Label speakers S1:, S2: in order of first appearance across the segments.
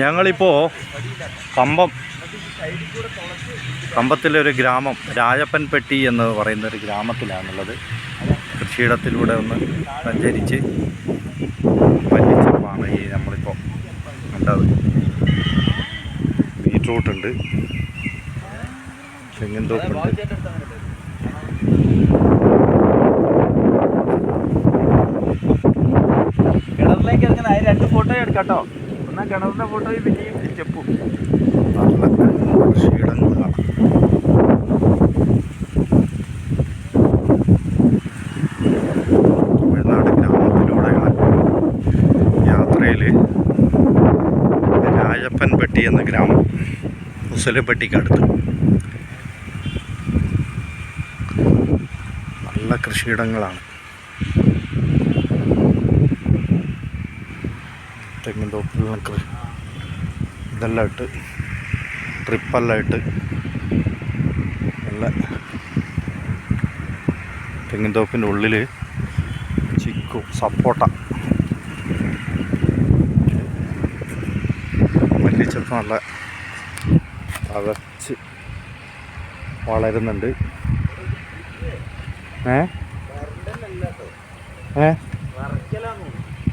S1: ഞങ്ങളിപ്പോൾ കമ്പത്തിലെ ഒരു ഗ്രാമം രാജപ്പൻപെട്ടി എന്ന് പറയുന്നൊരു ഗ്രാമത്തിലാണുള്ളത്. കൃഷിയിടത്തിലൂടെ ഒന്ന് സഞ്ചരിച്ച് വലിച്ചപ്പാണ് ഈ നമ്മളിപ്പോൾ കണ്ടത്. ബീറ്റ്റൂട്ടുണ്ട്, തെങ്ങിൻ തോപ്പുണ്ട്.
S2: കിണറിലേക്ക് ഇറങ്ങുന്ന 2 ഫോട്ടോ എടുക്കാട്ടോ. എന്നാൽ കിണറിൻ്റെ ഫോട്ടോയും പിന്നെയും സ്റ്റെപ്പും.
S1: നല്ല കൃഷിയിടങ്ങളാണ്. തമിഴ്നാട് ഗ്രാമത്തിലൂടെയുള്ള യാത്രയിൽ രാജപ്പൻപെട്ടി എന്ന ഗ്രാമം മുസലപ്പെട്ടിക്കടുത്ത് നല്ല കൃഷിയിടങ്ങളാണ്. തെങ്ങിൻ തോപ്പിലുള്ള കൃഷി ഇതെല്ലാം ഇട്ട് ട്രിപ്പെല്ലാം ഇട്ട് നല്ല തെങ്ങിൻ തോപ്പിൻ്റെ ഉള്ളിൽ ചിക്കു സപ്പോട്ട മല്ലിച്ചപ്പ് നല്ല തഴച്ച് വളരുന്നുണ്ട്.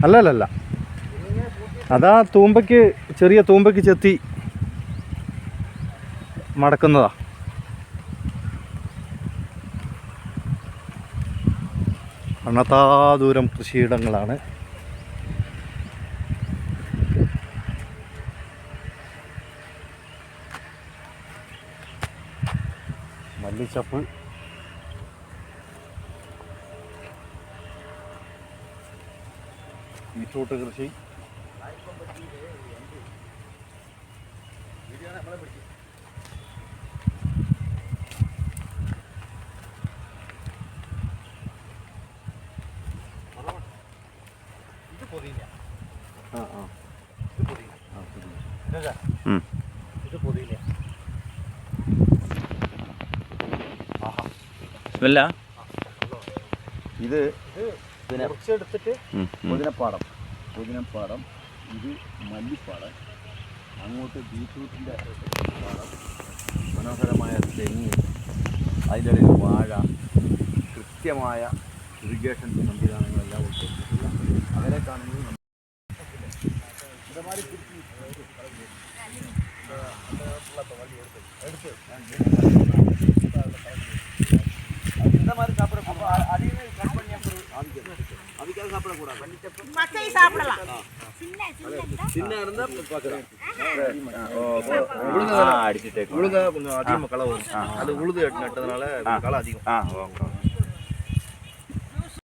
S1: അല്ലല്ല, അതാ തൂമ്പയ്ക്ക്, ചെറിയ തൂമ്പയ്ക്ക് ചെത്തി മടക്കുന്നതാ. അണ്ണത്താ ദൂരം കൃഷിയിടങ്ങളാണ്. മല്ലിച്ചപ്പ്, ബീറ്റ്റൂട്ട് കൃഷി,
S2: ഇത് പിന്നെ കുറച്ചെടുത്തിട്ട് പുതിനപ്പാടം, ഇത് മല്ലിപ്പാടം, അങ്ങോട്ട് ബീറ്റ്റൂട്ടിൻ്റെ പാടം, മനോഹരമായ തെങ്ങ്, അതിൻ്റെ ഇടയിൽ വാഴ, കൃത്യമായ ഇറിഗേഷൻ സംവിധാനങ്ങളെല്ലാം ഉൾപ്പെടുത്തിയിട്ടില്ല. അങ്ങനെ കാണുന്നത് சின்ன இருந்தா அடிச்சுட்டு அதிகமாக களை வரும். அது உழுது நட்டதுனால களை அதிகம்.